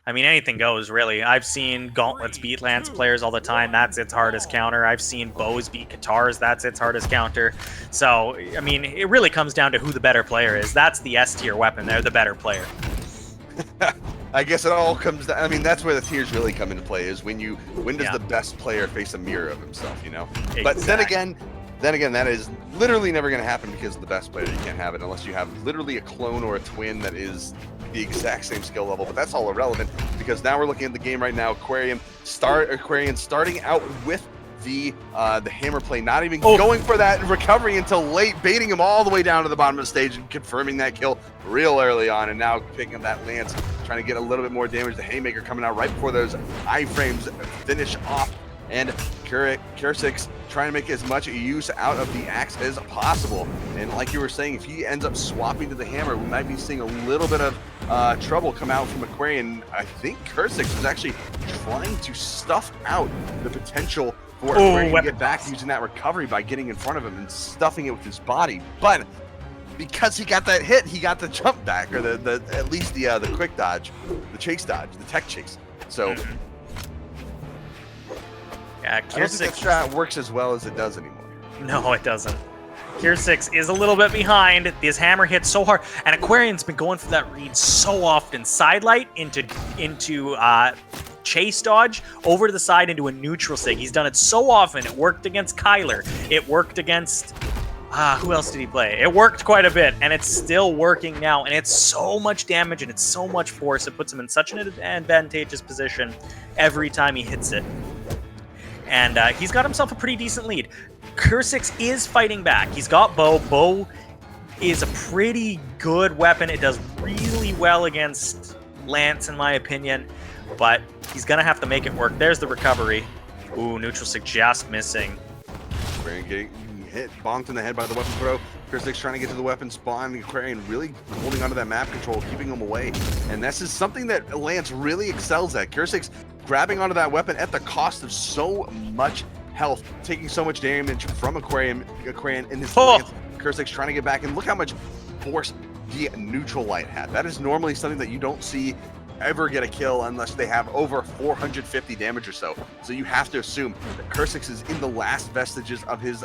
I mean, anything goes, really. I've seen gauntlets beat lance players all the time. That's its hardest counter. I've seen bows beat guitars. That's its hardest counter. So, I mean, it really comes down to who the better player is. That's the S tier weapon. They're the better player. I guess it all comes down. I mean, that's where the tiers really come into play. Is when does Yeah. the best player face a mirror of himself? You know. Exactly. But then again, that is literally never going to happen because of the best player. You can't have it unless you have literally a clone or a twin that is the exact same skill level. But that's all irrelevant because now we're looking at the game right now. Aquarian starting out with the hammer play, not even going for that recovery until late, baiting him all the way down to the bottom of the stage and confirming that kill real early on, and now picking up that lance, trying to get a little bit more damage. The haymaker coming out right before those iframes finish off, and Kircix trying to make as much use out of the axe as possible. And like you were saying, if he ends up swapping to the hammer, we might be seeing a little bit of trouble come out from Aquarian. I think Kircix is actually trying to stuff out the potential for Aquarian to get back using that recovery by getting in front of him and stuffing it with his body. But because he got that hit, he got the jump back, or the at least the quick dodge, the chase dodge, the tech chase. So yeah, I don't think that strat works as well as it does anymore. No, it doesn't. Kircix is a little bit behind. This hammer hits so hard, and Aquarian's been going for that read so often. Sidelight into chase dodge, over to the side into a neutral sig. He's done it so often. It worked against Kyler. It worked against... who else did he play? It worked quite a bit, and it's still working now, and it's so much damage, and it's so much force. It puts him in such an advantageous position every time he hits it. And he's got himself a pretty decent lead. Kircix is fighting back. He's got bow. Bow is a pretty good weapon. It does really well against lance, in my opinion, but he's going to have to make it work. There's the recovery. Ooh, neutral sig just missing. Getting hit, bonked in the head by the weapon throw. Kircix trying to get to the weapon spawn. Aquarian really holding onto that map control, keeping him away. And this is something that Lance really excels at. Kircix grabbing onto that weapon at the cost of so much health, taking so much damage from Aquarian in his Lance. Kircix trying to get back, and look how much force the neutral light had. That is normally something that you don't see ever get a kill unless they have over 450 damage or so. So you have to assume that Kircix is in the last vestiges of his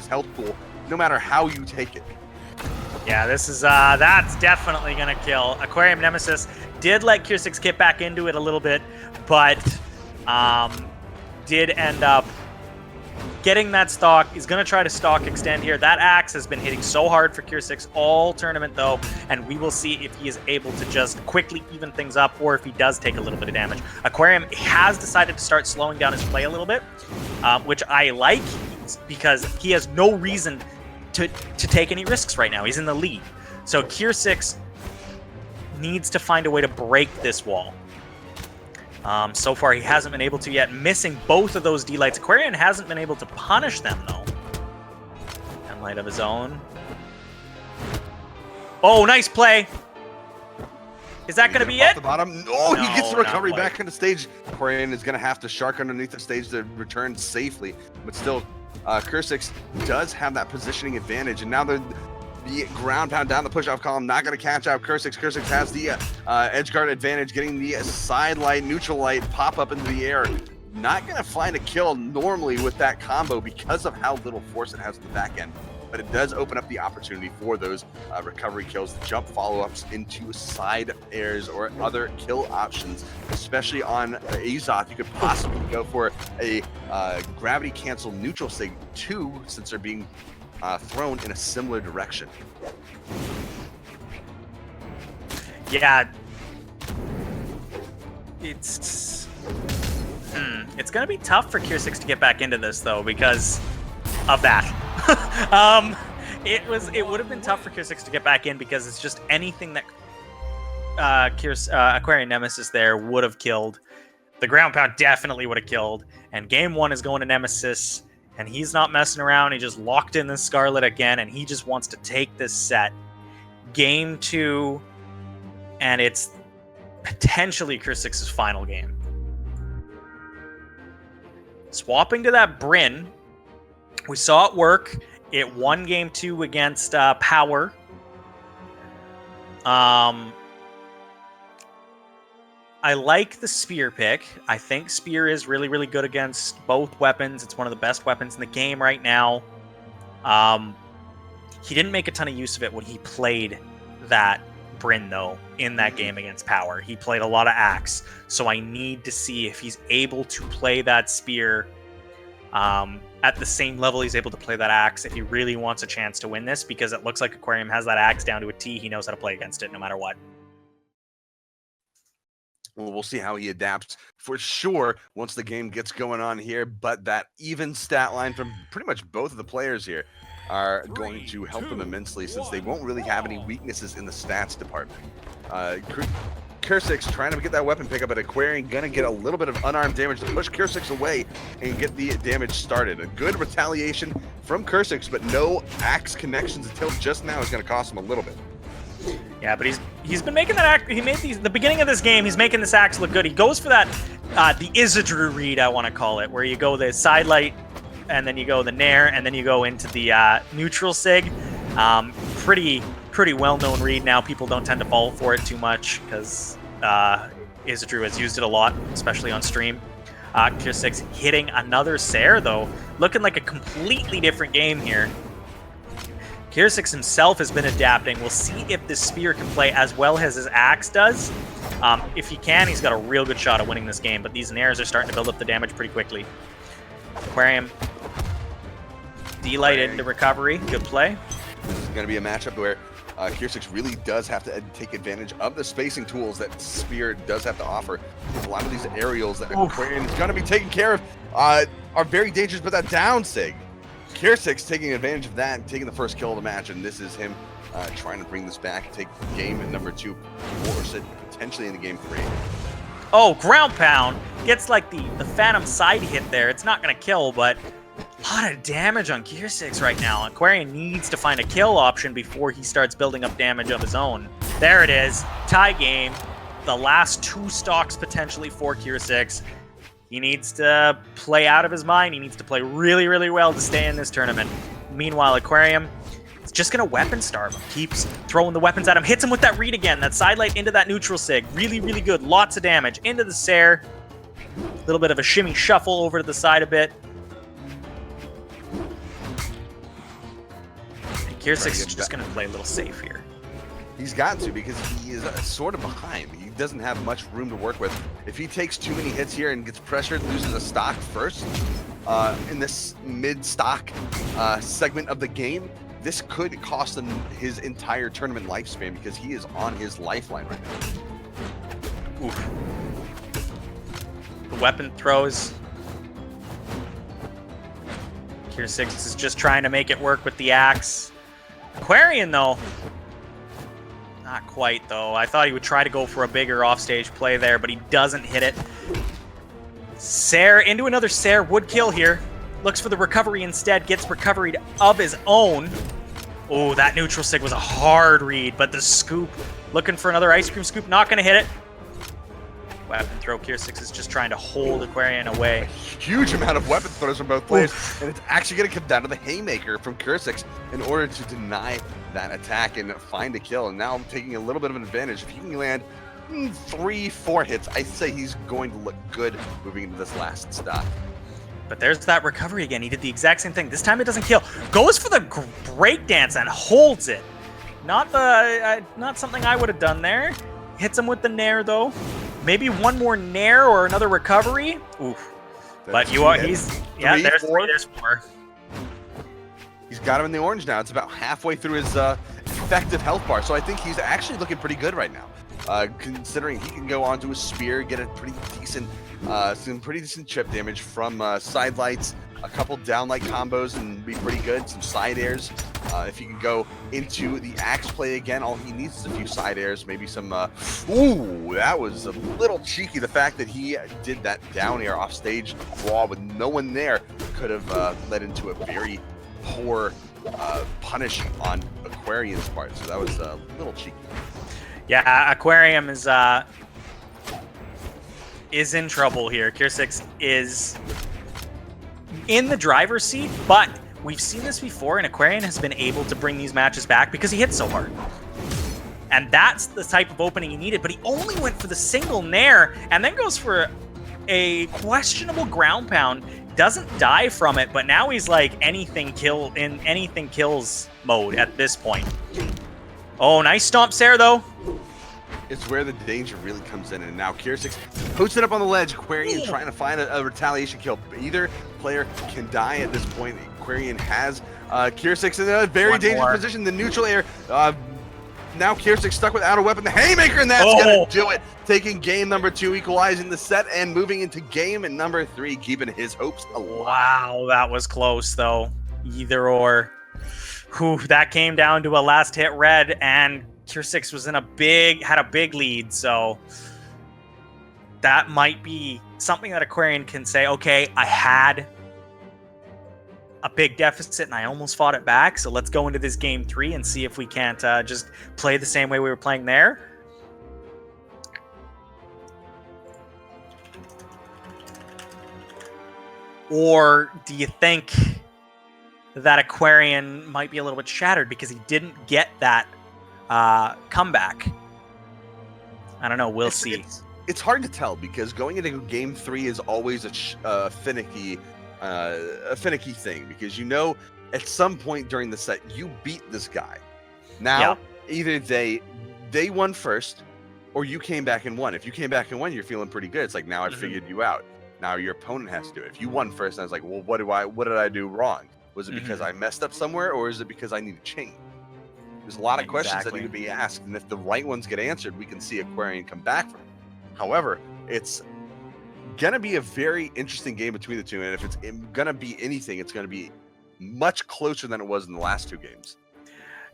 health pool, no matter how you take it. Yeah, this is that's definitely gonna kill. AquarianNemesis did let Kircix get back into it a little bit, but did end up getting that stock. He's going to try to stock extend here. That axe has been hitting so hard for Kircix all tournament, though, and we will see if he is able to just quickly even things up or if he does take a little bit of damage. Aquarian has decided to start slowing down his play a little bit, which I like because he has no reason to take any risks right now. He's in the lead. So Kircix needs to find a way to break this wall. So far, he hasn't been able to yet, missing both of those D-lights. Aquarian hasn't been able to punish them, though. And light of his own. Oh, nice play. Is that going to be it? The bottom. No, he gets the recovery back on the stage. Aquarian is going to have to shark underneath the stage to return safely. But still, Kircix does have that positioning advantage. And now the ground pound down the push-off column, not going to catch out Kircix. Kircix has the edge guard advantage, getting the side light, neutral light pop up into the air. Not going to find a kill normally with that combo because of how little force it has on the back end. But it does open up the opportunity for those recovery kills, jump follow-ups into side airs or other kill options, especially on Azoth. You could possibly go for a gravity cancel neutral sig too, since they're being thrown in a similar direction. Yeah, it's gonna be tough for Kircix to get back into this though because of that. It would have been tough for Kircix to get back in because it's just anything that AquarianNemesis there would have killed. The ground pound definitely would have killed, and game one is going to Nemesis. And he's not messing around. He just locked in the Scarlet again, and he just wants to take this set. Game two, and it's potentially Kircix's final game. Swapping to that Bryn. We saw it work. It won game two against Power. I like the spear pick. I think spear is really, really good against both weapons. It's one of the best weapons in the game right now. He didn't make a ton of use of it when he played that Bryn, though, in that game against Power. He played a lot of Axe, so I need to see if he's able to play that spear at the same level he's able to play that Axe if he really wants a chance to win this, because it looks like Aquarium has that Axe down to a T. He knows how to play against it no matter what. Well, we'll see how he adapts for sure once the game gets going on here, but that even stat line from pretty much both of the players here are going to help them immensely, since they won't really have any weaknesses in the stats department. Kircix trying to get that weapon pickup, but Aquarian gonna get a little bit of unarmed damage to push Kircix away and get the damage started. A good retaliation from Kircix, but no Axe connections until just now is gonna cost him a little bit. Yeah, but he's been making that axe. He made the beginning of this game. He's making this axe look good. He goes for that the Isidru read, I want to call it, where you go the side light, and then you go the nair, and then you go into the neutral sig. Pretty well-known read now. People don't tend to fall for it too much because Isidru has used it a lot, especially on stream. Kircix hitting another Sair, though, looking like a completely different game here. Kircix himself has been adapting. We'll see if this spear can play as well as his axe does. If he can, he's got a real good shot at winning this game, but these nairs are starting to build up the damage pretty quickly. Aquarium, D-light into recovery. Good play. This is going to be a matchup where Kircix really does have to take advantage of the spacing tools that Spear does have to offer. A lot of these aerials that Aquarian is going to be taking care of are very dangerous, but that down sig, Kircix taking advantage of that and taking the first kill of the match, and this is him trying to bring this back, take game at number 2, force it potentially into game 3. Oh, ground pound gets like the phantom side hit there. It's not going to kill, but a lot of damage on Kircix right now. Aquarian needs to find a kill option before he starts building up damage of his own. There it is, tie game. The last 2 stocks potentially for Kircix. He needs to play out of his mind. He needs to play really, really well to stay in this tournament. Meanwhile, Aquarium is just going to weapon starve him. Keeps throwing the weapons at him. Hits him with that read again. That side light into that neutral sig. Really, really good. Lots of damage. Into the Sair. A little bit of a shimmy shuffle over to the side a bit. And Kircix is just going to play a little safe here. He's got to, because he is sort of behind. He doesn't have much room to work with. If he takes too many hits here and gets pressured, loses a stock first in this mid-stock segment of the game, this could cost him his entire tournament lifespan, because he is on his lifeline right now. Oof. The weapon throws. Kircix is just trying to make it work with the axe. Aquarian, though, not quite, though. I thought he would try to go for a bigger offstage play there, but he doesn't hit it. Sair into another Sair would kill here. Looks for the recovery instead. Gets recovered of his own. Oh, that neutral sig was a hard read, but the scoop. Looking for another ice cream scoop. Not going to hit it. Weapon throw. Kircix is just trying to hold Aquarian away. A huge amount of weapon throws from both players, and it's actually going to come down to the haymaker from Kircix in order to deny that attack and find a kill. And now I'm taking a little bit of an advantage. If he can land 3-4 hits, I say he's going to look good moving into this last stop. But there's that recovery again. He did the exact same thing. This time it doesn't kill. Goes for the breakdance and holds it. Not something I would have done there. Hits him with the nair, though. Maybe one more nair or another recovery. Oof. But there's 4. He's got him in the orange now. It's about halfway through his effective health bar. So I think he's actually looking pretty good right now. Considering he can go onto a spear, get a pretty decent, some pretty decent chip damage from side lights, a couple downlight combos, and be pretty good. Some side airs. If he can go into the axe play again, all he needs is a few side airs, maybe some. Ooh, that was a little cheeky. The fact that he did that down air off stage wall with no one there could have led into a very poor punish on Aquarian's part. So that was a little cheeky. Yeah, Aquarium is in trouble here. Kircix is in the driver's seat, but we've seen this before, and Aquarian has been able to bring these matches back because he hits so hard. And that's the type of opening he needed, but he only went for the single nair and then goes for a questionable ground pound. Doesn't die from it, but now he's like anything kills mode at this point. Oh, nice stomp Sarah though. It's where the danger really comes in, and now Kircix puts it up on the ledge. Aquarian trying to find a retaliation kill. Either player can die at this point. Aquarian has Kircix in a very dangerous position. The neutral air. Now Kircix stuck without a weapon. The haymaker, and that's gonna do it. Taking game number 2, equalizing the set, and moving into game number 3, keeping his hopes alive. Wow, that was close though. Either or. Whew, that came down to a last hit red, and Kircix was had a big lead, so that might be something that Aquarian can say, okay, I had a big deficit and I almost fought it back, so let's go into this game 3 and see if we can't just play the same way we were playing there. Or do you think that Aquarian might be a little bit shattered because he didn't get that comeback? I don't know. We'll see. It's hard to tell because going into game 3 is always a finicky thing, because you know at some point during the set you beat this guy. Now either they won first or you came back and won. If you came back and won, you're feeling pretty good. It's like, now I figured you out. Now your opponent has to do it. If you won first, and I was like, well, what did I do wrong? Was it because I messed up somewhere, or is it because I need to change? There's a lot of questions that need to be asked, and if the right ones get answered, we can see Aquarian come back from it. However, it's gonna be a very interesting game between the two, and if it's gonna be anything, it's gonna be much closer than it was in the last 2 games.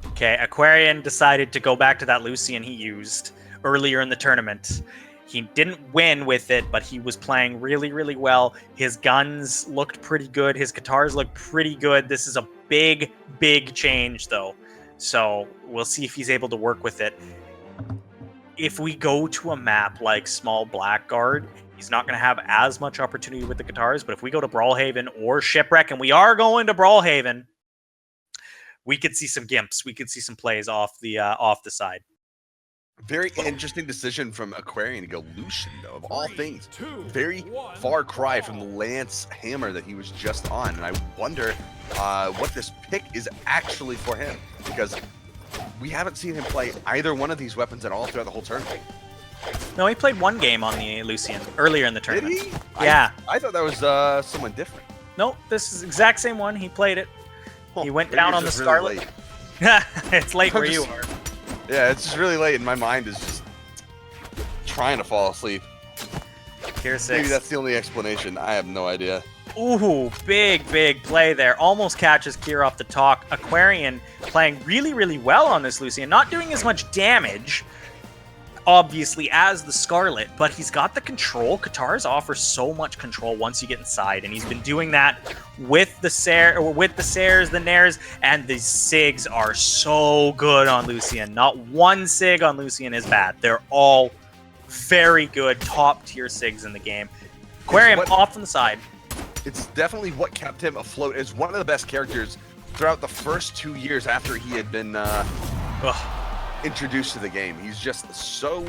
Okay, Aquarian decided to go back to that Lucian he used earlier in the tournament. He didn't win with it, but he was playing really, really well. His guns looked pretty good. His guitars looked pretty good. This is a big, big change, though. So we'll see if he's able to work with it. If we go to a map like Small Blackguard, he's not going to have as much opportunity with the guitars. But if we go to Brawlhaven or Shipwreck, and we are going to Brawlhaven, we could see some gimps. We could see some plays off the side. Very interesting decision from Aquarian to go Lucian, though, of all things. Very far cry from the Lance Hammer that he was just on. And I wonder what this pick is actually for him, because we haven't seen him play either one of these weapons at all throughout the whole tournament. No, he played one game on the Lucian earlier in the tournament. Did he? Yeah. I thought that was someone different. No, this is the exact same one. He played it. He went down on the Scarlet. Really it's late where you are. Yeah, it's just really late, and my mind is just trying to fall asleep. Kircix. Maybe that's the only explanation. I have no idea. Ooh, big play there. Almost catches Kier off the talk. Aquarian playing really, really well on this Lucian. Not doing as much damage, obviously, as the Scarlet, but he's got the control. Guitars offer so much control once you get inside, and he's been doing that with the Sairs, the Nairs, and the Sigs are so good on Lucian. Not one Sig on Lucian is bad. They're all very good, top-tier Sigs in the game. Aquarian off on the side. It's definitely what kept him afloat as one of the best characters throughout the first 2 years after he had been introduced to the game. He's just so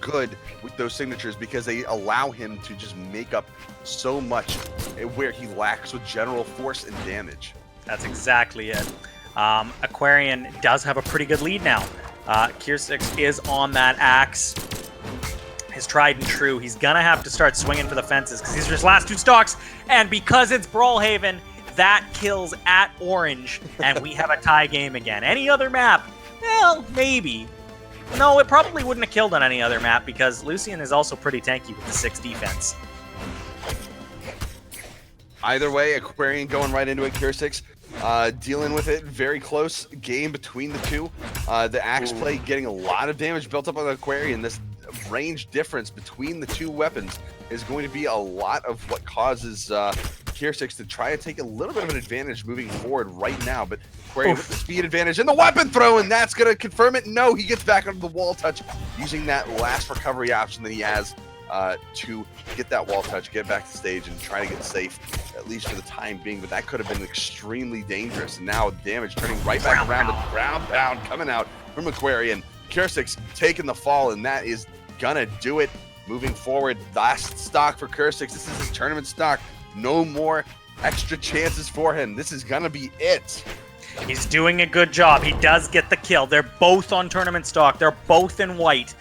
good with those signatures because they allow him to just make up so much where he lacks with general force and damage. That's exactly it. Aquarian does have a pretty good lead now. Kircix is on that axe. His tried and true. He's gonna have to start swinging for the fences because these are his last 2 stocks, and because it's Brawlhaven, that kills at orange, and we have a tie game again. Any other map? Well, maybe. No, it probably wouldn't have killed on any other map because Lucian is also pretty tanky with the 6 defense. Either way, Aquarian going right into it. Kircix dealing with it. Very close game between the two. The axe play getting a lot of damage built up on Aquarian. This range difference between the 2 weapons is going to be a lot of what causes Kircix to try to take a little bit of an advantage moving forward right now, but Aquarian with the speed advantage and the weapon throw, and that's going to confirm it. No, he gets back onto the wall touch using that last recovery option that he has to get that wall touch, get back to the stage, and try to get safe, at least for the time being, but that could have been extremely dangerous. And now damage turning right back around, the ground pound coming out from Aquarian. Kircix taking the fall, and that is gonna do it. Moving forward, last stock for Kircix. This is his tournament stock. No more extra chances for him. This is gonna be it. He's doing a good job. He does get the kill. They're both on tournament stock. They're both in white.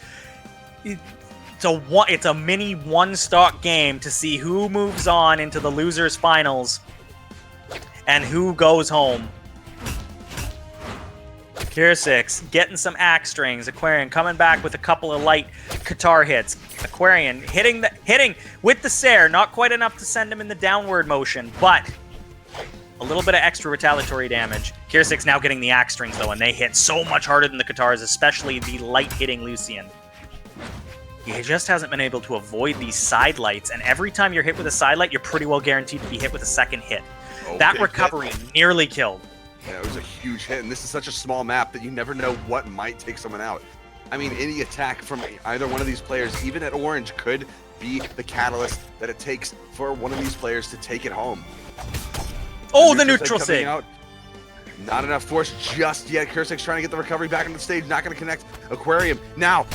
It's a mini one-stock game to see who moves on into the losers finals and who goes home. Kircix getting some axe strings. Aquarian coming back with a couple of light guitar hits. Aquarian hitting with the Sair, not quite enough to send him in the downward motion, but a little bit of extra retaliatory damage. Kircix now getting the axe strings though, and they hit so much harder than the guitars, especially the light hitting Lucian. He just hasn't been able to avoid these side lights, and every time you're hit with a side light, you're pretty well guaranteed to be hit with a second hit. That recovery nearly killed. Yeah, it was a huge hit, and this is such a small map that you never know what might take someone out. I mean, any attack from either one of these players, even at orange, could be the catalyst that it takes for one of these players to take it home. Oh, the neutral sig! Not enough force just yet. Kircix trying to get the recovery back on the stage, not going to connect. Aquarian now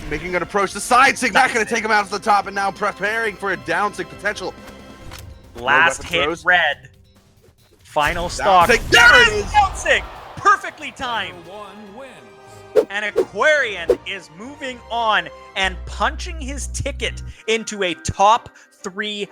making an approach. The side sig not going to take him out to the top, and now preparing for a down sig potential. Last hit red. Final stock. There it is! Bouncing! Perfectly timed! And Aquarian is moving on and punching his ticket into a top 3